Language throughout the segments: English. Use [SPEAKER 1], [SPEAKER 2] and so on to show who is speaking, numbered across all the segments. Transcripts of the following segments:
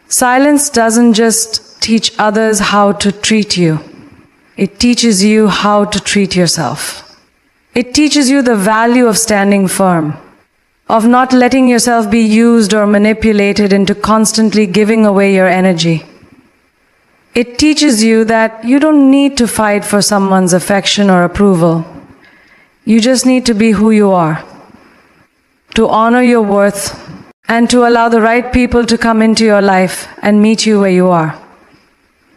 [SPEAKER 1] Silence doesn't just teach others how to treat you. It teaches you how to treat yourself. It teaches you the value of standing firm, of not letting yourself be used or manipulated into constantly giving away your energy. It teaches you that you don't need to fight for someone's affection or approval. You just need to be who you are, to honor your worth, and to allow the right people to come into your life and meet you where you are.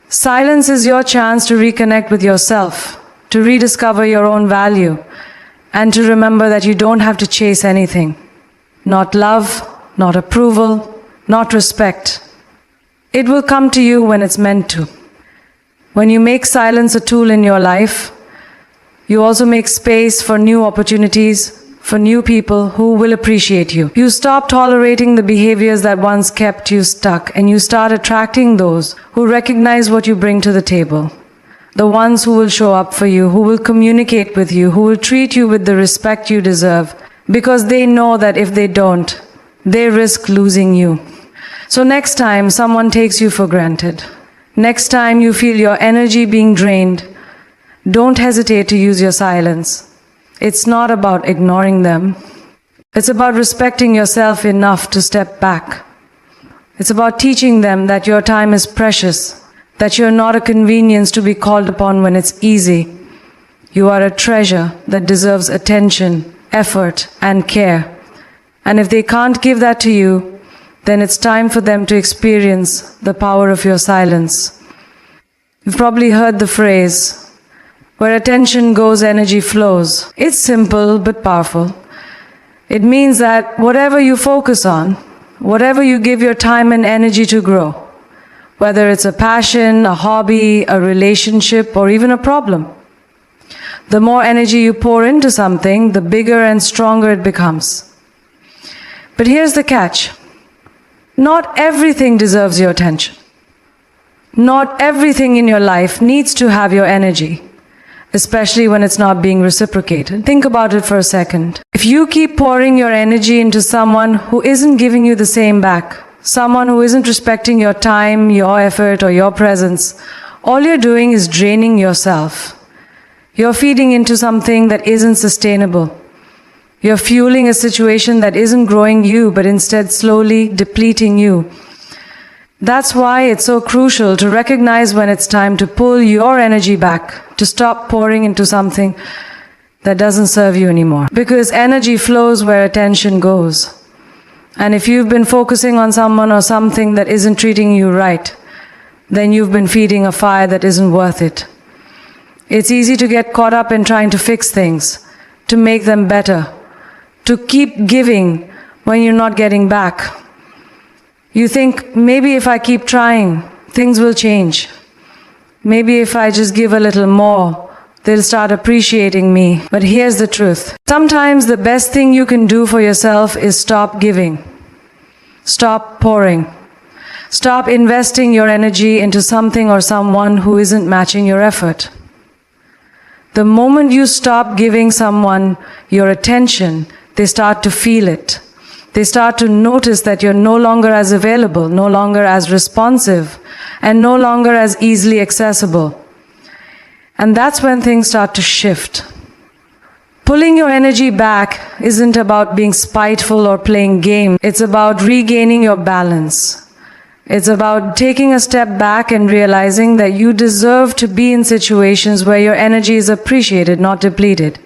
[SPEAKER 1] Silence is your chance to reconnect with yourself, to rediscover your own value, and to remember that you don't have to chase anything. Not love, not approval, not respect. It will come to you when it's meant to. When you make silence a tool in your life, you also make space for new opportunities, for new people who will appreciate you. You stop tolerating the behaviors that once kept you stuck, and you start attracting those who recognize what you bring to the table. The ones who will show up for you, who will communicate with you, who will treat you with the respect you deserve, because they know that if they don't, they risk losing you. So next time someone takes you for granted, next time you feel your energy being drained, don't hesitate to use your silence. It's not about ignoring them. It's about respecting yourself enough to step back. It's about teaching them that your time is precious, that you're not a convenience to be called upon when it's easy. You are a treasure that deserves attention, effort, and care. And if they can't give that to you, then it's time for them to experience the power of your silence. You've probably heard the phrase, where attention goes, energy flows. It's simple but powerful. It means that whatever you focus on, whatever you give your time and energy to grow, whether it's a passion, a hobby, a relationship, or even a problem, the more energy you pour into something, the bigger and stronger it becomes. But here's the catch. Not everything deserves your attention. Not everything in your life needs to have your energy, especially when it's not being reciprocated. Think about it for a second. If you keep pouring your energy into someone who isn't giving you the same back, someone who isn't respecting your time, your effort, or your presence, all you're doing is draining yourself. You're feeding into something that isn't sustainable. You're fueling a situation that isn't growing you, but instead slowly depleting you. That's why it's so crucial to recognize when it's time to pull your energy back, to stop pouring into something that doesn't serve you anymore. Because energy flows where attention goes. And if you've been focusing on someone or something that isn't treating you right, then you've been feeding a fire that isn't worth it. It's easy to get caught up in trying to fix things, to make them better, to keep giving when you're not getting back. You think, maybe if I keep trying, things will change. Maybe if I just give a little more, they'll start appreciating me. But here's the truth. Sometimes the best thing you can do for yourself is stop giving. Stop pouring. Stop investing your energy into something or someone who isn't matching your effort. The moment you stop giving someone your attention, they start to feel it. They start to notice that you're no longer as available, no longer as responsive, and no longer as easily accessible. And that's when things start to shift. Pulling your energy back isn't about being spiteful or playing games. It's about regaining your balance. It's about taking a step back and realizing that you deserve to be in situations where your energy is appreciated, not depleted.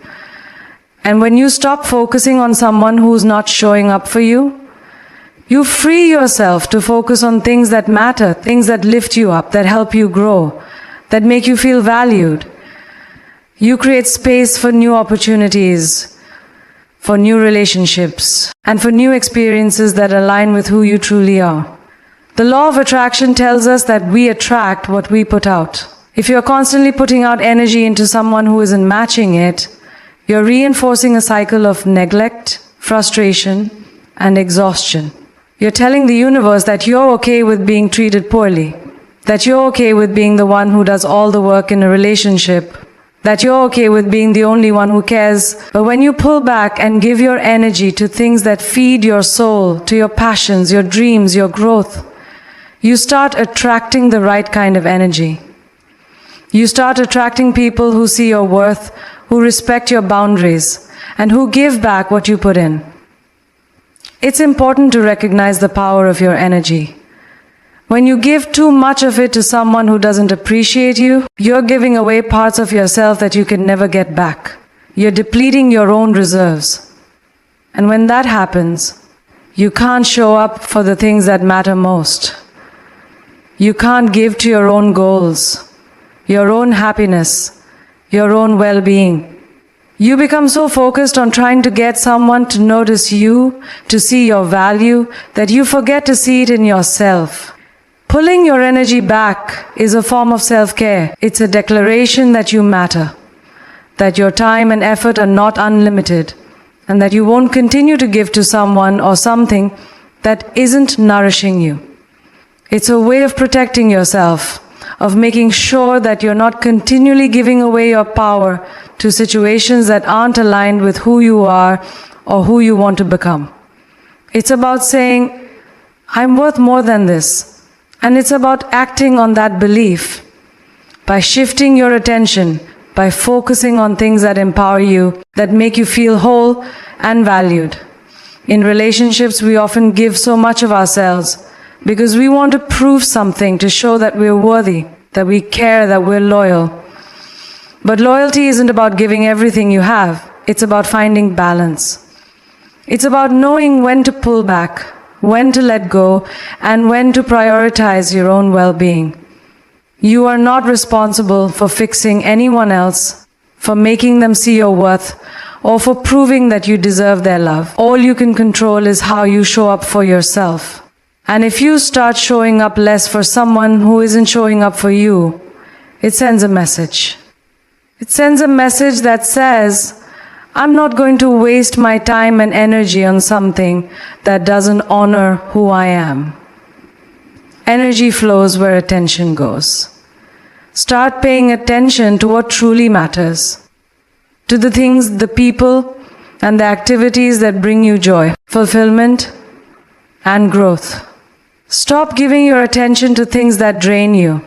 [SPEAKER 1] And when you stop focusing on someone who's not showing up for you, you free yourself to focus on things that matter, things that lift you up, that help you grow, that make you feel valued. You create space for new opportunities, for new relationships, and for new experiences that align with who you truly are. The law of attraction tells us that we attract what we put out. If you're constantly putting out energy into someone who isn't matching it, you're reinforcing a cycle of neglect, frustration, and exhaustion. You're telling the universe that you're okay with being treated poorly, that you're okay with being the one who does all the work in a relationship, that you're okay with being the only one who cares. But when you pull back and give your energy to things that feed your soul, to your passions, your dreams, your growth, you start attracting the right kind of energy. You start attracting people who see your worth, who respect your boundaries, and who give back what you put in. It's important to recognize the power of your energy. When you give too much of it to someone who doesn't appreciate you, you're giving away parts of yourself that you can never get back. You're depleting your own reserves. And when that happens, you can't show up for the things that matter most. You can't give to your own goals, your own happiness, your own well-being. You become so focused on trying to get someone to notice you, to see your value, that you forget to see it in yourself. Pulling your energy back is a form of self-care. It's a declaration that you matter, that your time and effort are not unlimited, and that you won't continue to give to someone or something that isn't nourishing you. It's a way of protecting yourself, of making sure that you're not continually giving away your power to situations that aren't aligned with who you are or who you want to become. It's about saying, I'm worth more than this. And it's about acting on that belief by shifting your attention, by focusing on things that empower you, that make you feel whole and valued. In relationships, we often give so much of ourselves because we want to prove something, to show that we're worthy, that we care, that we're loyal. But loyalty isn't about giving everything you have. It's about finding balance. It's about knowing when to pull back, when to let go, and when to prioritize your own well-being. You are not responsible for fixing anyone else, for making them see your worth, or for proving that you deserve their love. All you can control is how you show up for yourself. And if you start showing up less for someone who isn't showing up for you, it sends a message. It sends a message that says, I'm not going to waste my time and energy on something that doesn't honor who I am. Energy flows where attention goes. Start paying attention to what truly matters, to the things, the people, and the activities that bring you joy, fulfillment, and growth. Stop giving your attention to things that drain you,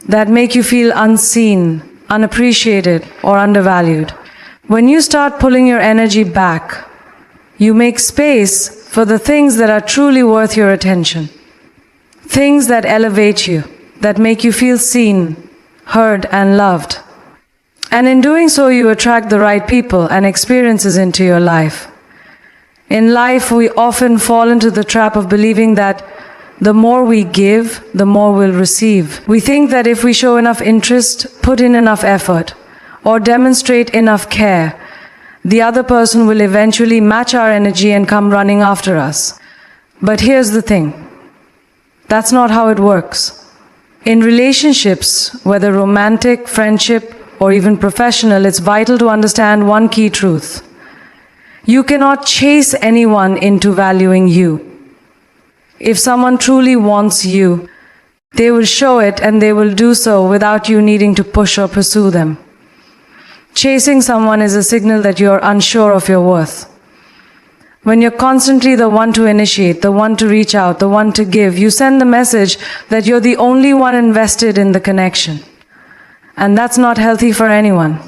[SPEAKER 1] that make you feel unseen, unappreciated, or undervalued. When you start pulling your energy back, you make space for the things that are truly worth your attention. Things that elevate you, that make you feel seen, heard, and loved. And in doing so, you attract the right people and experiences into your life. In life, we often fall into the trap of believing that the more we give, the more we'll receive. We think that if we show enough interest, put in enough effort, or demonstrate enough care, the other person will eventually match our energy and come running after us. But here's the thing. That's not how it works. In relationships, whether romantic, friendship, or even professional, it's vital to understand one key truth. You cannot chase anyone into valuing you. If someone truly wants you, they will show it, and they will do so without you needing to push or pursue them. Chasing someone is a signal that you're unsure of your worth. When you're constantly the one to initiate, the one to reach out, the one to give, you send the message that you're the only one invested in the connection. And that's not healthy for anyone.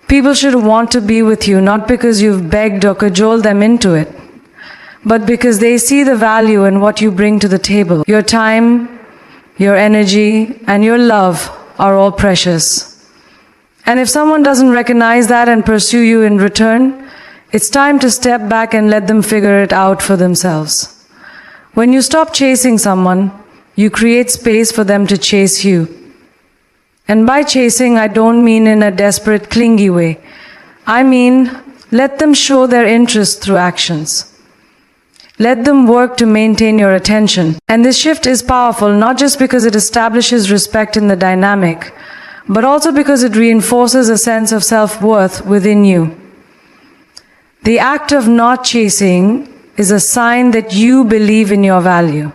[SPEAKER 1] People should want to be with you not because you've begged or cajoled them into it, but because they see the value in what you bring to the table. Your time, your energy, and your love are all precious. And if someone doesn't recognize that and pursue you in return, it's time to step back and let them figure it out for themselves. When you stop chasing someone, you create space for them to chase you. And by chasing, I don't mean in a desperate, clingy way. I mean, let them show their interest through actions. Let them work to maintain your attention. And this shift is powerful, not just because it establishes respect in the dynamic, but also because it reinforces a sense of self-worth within you. The act of not chasing is a sign that you believe in your value,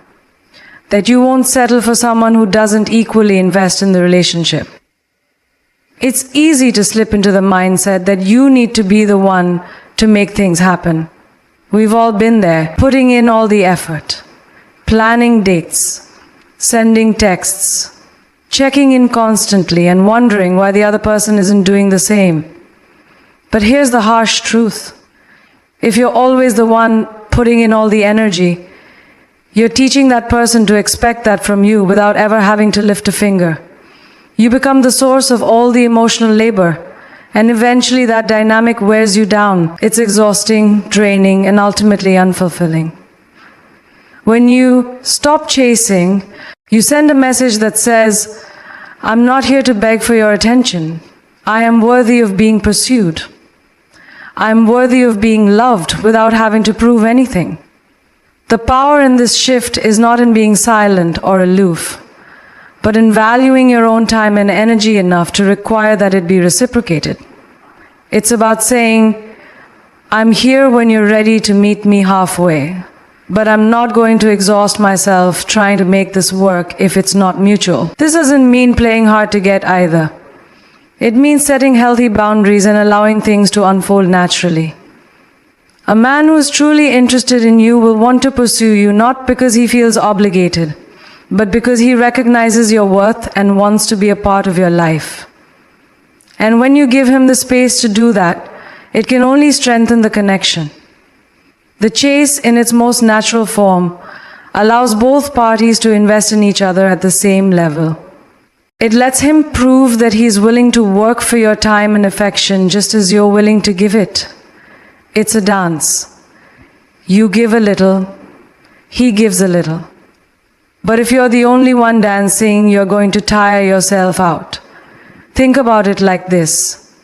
[SPEAKER 1] that you won't settle for someone who doesn't equally invest in the relationship. It's easy to slip into the mindset that you need to be the one to make things happen. We've all been there, putting in all the effort, planning dates, sending texts, checking in constantly and wondering why the other person isn't doing the same. But here's the harsh truth. If you're always the one putting in all the energy, you're teaching that person to expect that from you without ever having to lift a finger. You become the source of all the emotional labor, and eventually that dynamic wears you down. It's exhausting, draining, and ultimately unfulfilling. When you stop chasing, you send a message that says, I'm not here to beg for your attention. I am worthy of being pursued. I am worthy of being loved without having to prove anything. The power in this shift is not in being silent or aloof, but in valuing your own time and energy enough to require that it be reciprocated. It's about saying, I'm here when you're ready to meet me halfway, but I'm not going to exhaust myself trying to make this work if it's not mutual. This doesn't mean playing hard to get either. It means setting healthy boundaries and allowing things to unfold naturally. A man who is truly interested in you will want to pursue you not because he feels obligated, but because he recognizes your worth and wants to be a part of your life. And when you give him the space to do that, it can only strengthen the connection. The chase, in its most natural form, allows both parties to invest in each other at the same level. It lets him prove that he is willing to work for your time and affection just as you're willing to give it. It's a dance. You give a little, he gives a little. But if you're the only one dancing, you're going to tire yourself out. Think about it like this.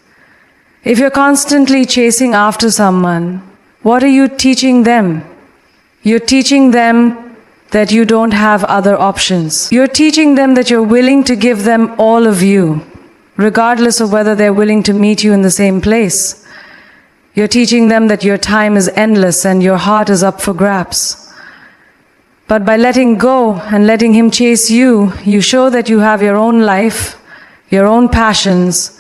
[SPEAKER 1] If you're constantly chasing after someone, what are you teaching them? You're teaching them that you don't have other options. You're teaching them that you're willing to give them all of you, regardless of whether they're willing to meet you in the same place. You're teaching them that your time is endless and your heart is up for grabs. But by letting go and letting him chase you, you show that you have your own life, your own passions,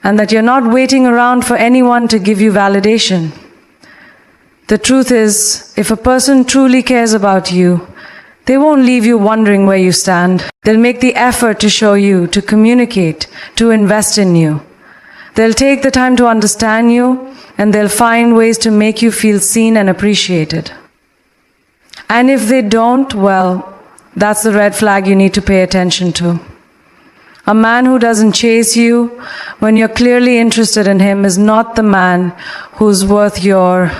[SPEAKER 1] and that you're not waiting around for anyone to give you validation. The truth is, if a person truly cares about you, they won't leave you wondering where you stand. They'll make the effort to show you, to communicate, to invest in you. They'll take the time to understand you, and they'll find ways to make you feel seen and appreciated. And if they don't, well, that's the red flag you need to pay attention to. A man who doesn't chase you when you're clearly interested in him is not the man who's worth your